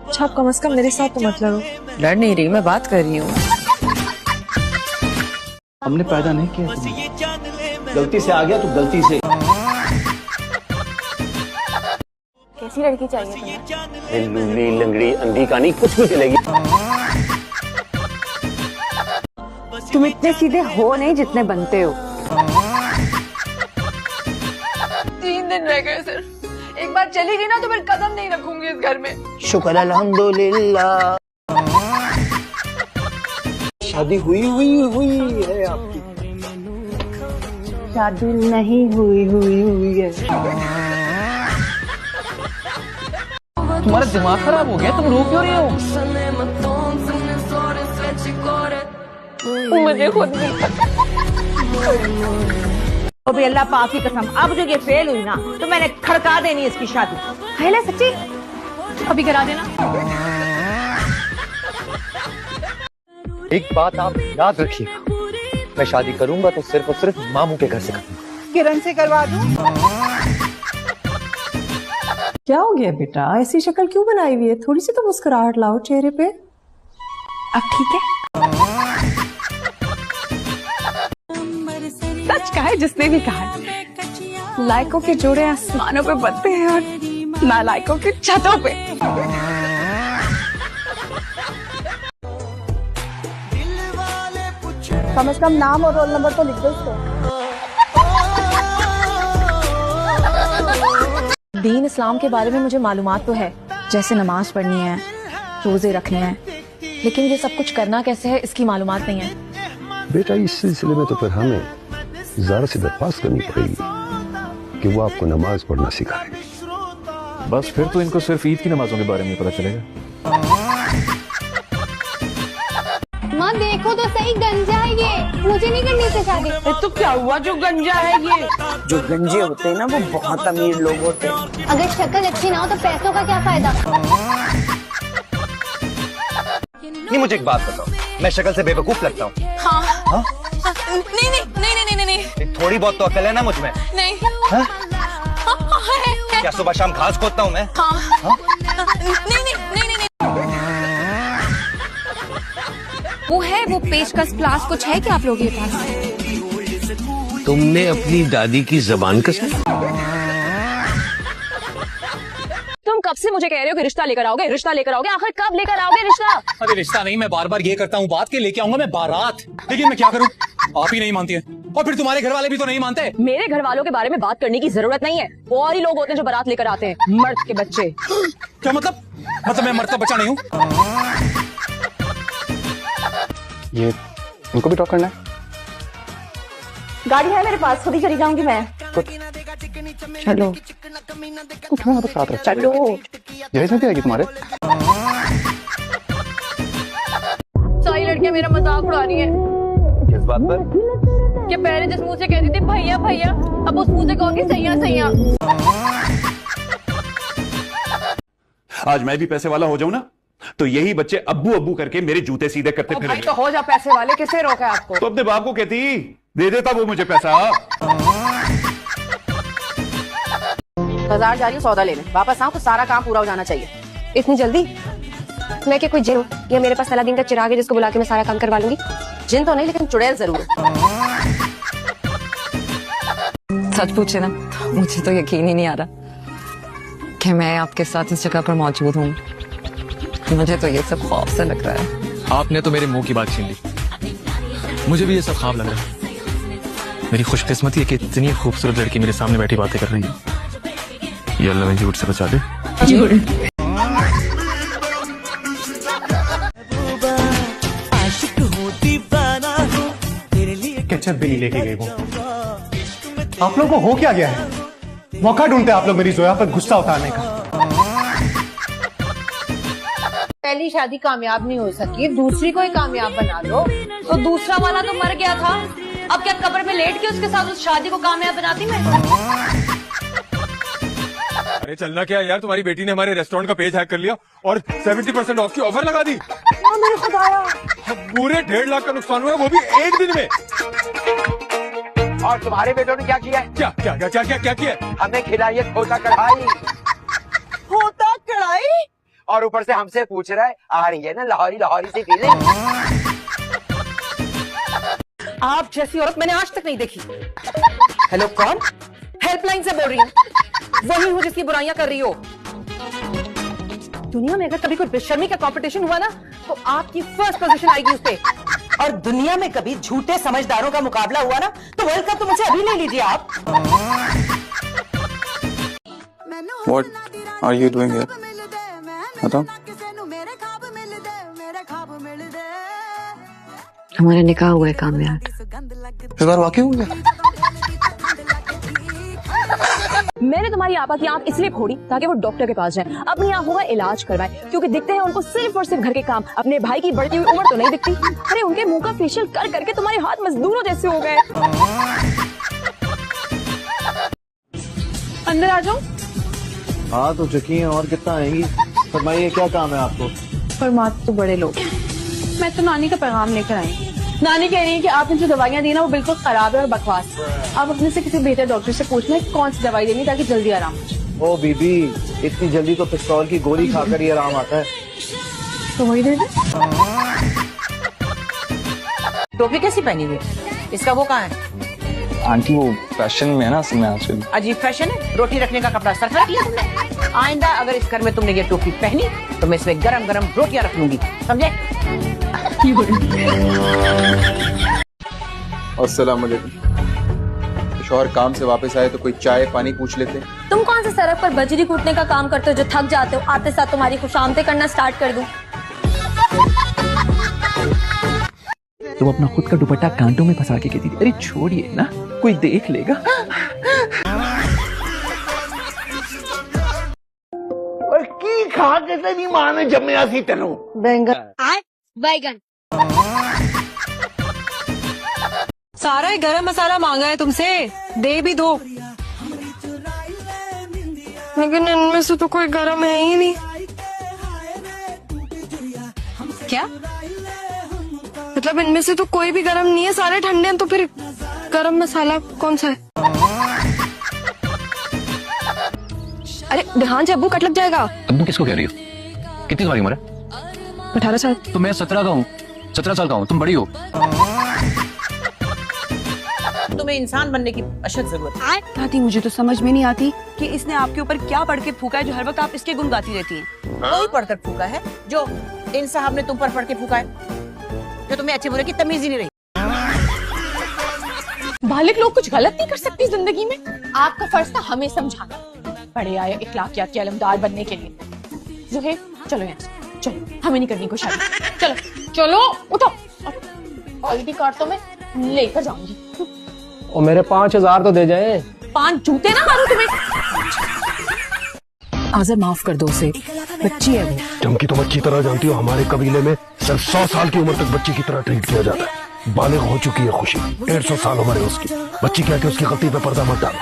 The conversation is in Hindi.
अच्छा, कम से कम मेरे साथ तो मत लड़ो। लड़ नहीं रही, मैं बात कर रही हूँ। हमने पैदा नहीं किया तुम्हें। गलती से आ गया तो गलती से। कैसी लड़की चाहिए तुम्हें? लूली लंगड़ी अंधी कानी कुछ भी चलेगी। तुम इतने सीधे हो नहीं जितने बनते हो। 3 दिन रह गए सिर्फ। एक बार चली गई ना तो फिर कदम नहीं रखूंगी इस घर में। शुक्र अल्हम्दुलिल्लाह। शादी हुई है आपकी। शादी नहीं हुई है। तुम्हारा दिमाग खराब हो गया, तुम रो क्यों रहे हो? मुझे खुद नहीं पता। अभी अल्लाह पाक की कसम, अब जो ये फेल हुई ना तो मैंने खड़का देनी इसकी शादी। है सच्ची? अभी करा देना। एक बात आप याद रखिएगा, मैं शादी करूंगा तो सिर्फ और सिर्फ मामू के घर से करूंगा। किरण से करवा दूं? क्या हो गया बेटा, ऐसी शक्ल क्यों बनाई हुई है? थोड़ी सी तो मुस्कुराहट लाओ चेहरे पे। अब ठीक है? सच कहा है जिसने भी कहा है। लायकों के जोड़े आसमानों पे बनते हैं और नालायकों के छतों पे। कम से कम नाम और रोल नंबर तो लिख दो इसको। दीन इस्लाम के बारे में मुझे मालूमात तो है, जैसे नमाज पढ़नी है, रोजे रखने हैं, लेकिन ये सब कुछ करना कैसे है इसकी मालूमात नहीं है। बेटा इस सिलसिले में तो फिर हमें ज़रा सी दरख्वास्त करनी पड़ेगी कि वो आपको नमाज पढ़ना सिखाए। बस फिर तो इनको सिर्फ ईद की नमाजों के बारे में पता चलेगा। माँ देखो तो सही, गंजा है ये। मुझे नहीं करनी से शादी। तो क्या हुआ जो गंजा है ये? जो गंजे होते हैं ना वो बहुत अमीर लोग होते हैं। अगर शक्ल अच्छी ना हो तो पैसों का क्या फायदा? नहीं, मुझे एक बात बताओ, मैं शक्ल से बेवकूफ लगता हूँ? हाँ? नहीं। थोड़ी बहुत तो अकल है ना मुझ में? नहीं। हाँ? क्या सुबह शाम घास खोदता हूँ मैं? हाँ? नहीं। वो पेचकस प्लास कुछ है क्या आप लोगों के पास? तुमने अपनी दादी की जबान कसी? तुम कब से मुझे कह रहे हो कि रिश्ता लेकर आओगे, आखिर कब लेकर आओगे रिश्ता? अरे रिश्ता नहीं, मैं बार बार ये करता हूँ, बात के लेके आऊंगा मैं बारात, लेकिन मैं क्या करूँ, आप ही नहीं मानती है और फिर तुम्हारे घर वाले भी तो नहीं मानते। मेरे घर वालों के बारे में बात करने की जरूरत नहीं है, और ही लोग होते हैं जो बारात लेकर आते हैं, मर्द के बच्चे। क्या मतलब मैं मर्द का बच्चा नहीं हूँ? ये उनको भी ड्रॉप करना है? गाड़ी है मेरे पास, खुद ही चली जाऊंगी मैं। चलो उठो तो साथ रहो। चलो जहेज में भी आएगी तुम्हारे? सारी लड़कियां मेरा मजाक उड़ा रही है। किस बात पर? कि पहले जिस मुंह से कहती थी भैया अब उस मुंह से कहोगी सैया। आज मैं भी पैसे वाला हो जाऊं ना तो यही बच्चे अब्बू अब्बू करके मेरे जूते सीधे करते फिर। तो हो जा पैसे वाले, किसे रोका है आपको? तो अपने बाप को कहती, दे देता वो मुझे पैसा। बाजार जा रही हूँ सौदा लेने, वापस आऊँ तो सारा काम पूरा हो जाना चाहिए। इतनी जल्दी? मैं क्या कोई जिन हूँ या मेरे पास अलादीन का चिराग है जिसको बुला के मैं सारा काम करवा लूंगी? जिन तो नहीं, लेकिन चुड़ैल जरूर। सच पूछे ना, मुझे तो यकीन ही नहीं आ रहा कि मैं आपके साथ इस जगह पर मौजूद हूँ। मुझे तो ये सब ख्वाब से लग रहा है। आपने तो मेरे मुंह की बात छीन ली, मुझे भी ये सब ख्वाब लग रहा है। मेरी खुशकिस्मती है कि इतनी खूबसूरत लड़की मेरे सामने बैठी बातें कर रही है। ये अल्लाह मुझे झूठ से बचा दे। केचप भी नहीं लेके गई वो। आप लोगों को हो क्या गया है? मौका ढूंढते आप लोग मेरी जोया पर गुस्सा उतारने का। पहली शादी कामयाब नहीं हो सकी, दूसरी को ही कामयाब बना लो। तो दूसरा वाला तो मर गया था, अब क्या कब्र में लेट के उसके साथ उस शादी को कामयाब बनाती मैं? अरे चलना क्या यार, तुम्हारी बेटी ने हमारे रेस्टोरेंट का पेज हैक कर लिया और 70% ऑफ की ऑफर लगा दी। मेरे खुदाया, पूरे 1.5 लाख का नुकसान हुआ, वो भी एक दिन में। और तुम्हारे बेटों ने क्या किया? क्या किया? हमें खिलाई है खोता कढ़ाई। होता कढ़ाई? और ऊपर से हमसे पूछ रहा है, आ रही है ना लाहौरी लाहौरी सी फीलिंग। आप जैसी औरत मैंने आज तक नहीं देखी। हेलो, कौन? हेल्पलाइन से बोल रही हूँ। वही हूँ जिसकी बुराइयां कर रही हो। दुनिया में अगर कभी कोई बेशर्मी का कंपटीशन हुआ ना, तो आपकी फर्स्ट पोजीशन आएगी उस पे। और दुनिया में कभी झूठे समझदारों का मुकाबला हुआ ना, तो वर्ल्ड कप तो मुझे अभी ले लीजिए आप। What are you doing here? बताओ। हमारा निकाह हुआ है कामयाब। इस बार वाकई हो गया। मैंने तुम्हारी आपा की आंख इसलिए फोड़ी ताकि वो डॉक्टर के पास जाए, अपनी आंखों का इलाज करवाए, क्योंकि दिखते हैं उनको सिर्फ और सिर्फ घर के काम। अपने भाई की बढ़ती हुई उम्र तो नहीं दिखती। अरे उनके मुंह का फेशियल कर करके तुम्हारे हाथ मजदूरों जैसे हो गए। अंदर आ जाओ। हाँ तो चुकी हैं, और कितना आएंगी? फरमाइए क्या काम है आपको? फरमाते तो बड़े लोग। मैं तो नानी का पैगाम लेकर आई। नानी कह रही है कि आपने जो दवाइयाँ दी ना वो बिल्कुल खराब है और बकवास है। आप अपने से किसी बेहतर डॉक्टर से पूछना है कौन सी दवाई देनी ताकि जल्दी आराम हो जाए। ओ बीबी, इतनी जल्दी तो पिस्तौल की गोली खाकर ही आराम आता है। तो वही दे दे। टोपी कैसी पहनी हुई? इसका वो कहाँ है? आंटी वो फैशन में है ना असल में आजकल। अजीब फैशन है। रोटी रखने का कपड़ा सर रख लिया तुमने। आइंदा अगर इस घर में तुमने ये टोपी पहनी तो मैं इसमें गरम गरम रोटियां रख लूंगी, समझे? अस्सलाम वालेकुम। शौहर काम से वापस आए तो कोई चाय पानी पूछ लेते। तुम कौन से सड़क पर बजरी कूटने का काम करते हो जो थक जाते हो? आते साथ तुम्हारी खुशामदीद करना स्टार्ट कर दूं। तो अपना खुद का दुपट्टा कांटों में फंसा के कहती थी, अरे छोड़िए ना, कोई देख लेगा। और की खा के तेरी मां ने जम्मिया सी तेनू? बैगन। सारा ही गरम मसाला मांगा है तुमसे, दे भी दो। लेकिन इनमें से तो कोई गरम है ही नहीं। क्या? मतलब इनमें से तो कोई भी गरम नहीं है, सारे ठंडे हैं। तो फिर गरम मसाला कौन सा है? अरे ध्यान से, अब्बू कट लग जाएगा। अब तुम किसको कह रही हो? कितनी तुम्हारी उम्र है? 18 साल। तो मैं 17 का हूँ, 17 साल का हूँ, तुम बड़ी हो। तुम्हें इंसान बनने की अशद जरूरत है। दादी मुझे तो समझ में नहीं आती कि इसने आपके ऊपर क्या पढ़ के फूका है जो हर वक्त आप इसके गुण गाती रहती हैं। वही पढ़कर फूका है जो इन साहब ने तुम पर पढ़ के फूका है, जो तुम्हें अच्छे बुरे की तमीज ही नहीं रही। बालिग लोग कुछ गलत नहीं कर सकती जिंदगी में। आपका फर्ज था हमें समझाना, बड़े आए इखलाकियात के अलमदार बनने के लिए। ज़ुहैर चलो यहाँ से, चलो हमें नहीं करनी कोई शादी। चलो चलो उठो, ऑलरेडी कार्ड तो मैं लेकर जाऊंगी। और मेरे 5000 तो दे जाए। 5 जूते ना मारूं तुम्हें। आज़र माफ कर दो उसे, बच्ची है वो। चमकी तुम अच्छी तरह जानती हो, हमारे कबीले में सिर्फ 100 साल की उम्र तक बच्ची की तरह ट्रीट किया जाता है। बालिग हो चुकी है खुशी, 150 साल उम्र है उसकी। बच्ची क्या कि उसकी गलती पे पर्दा मत डालो।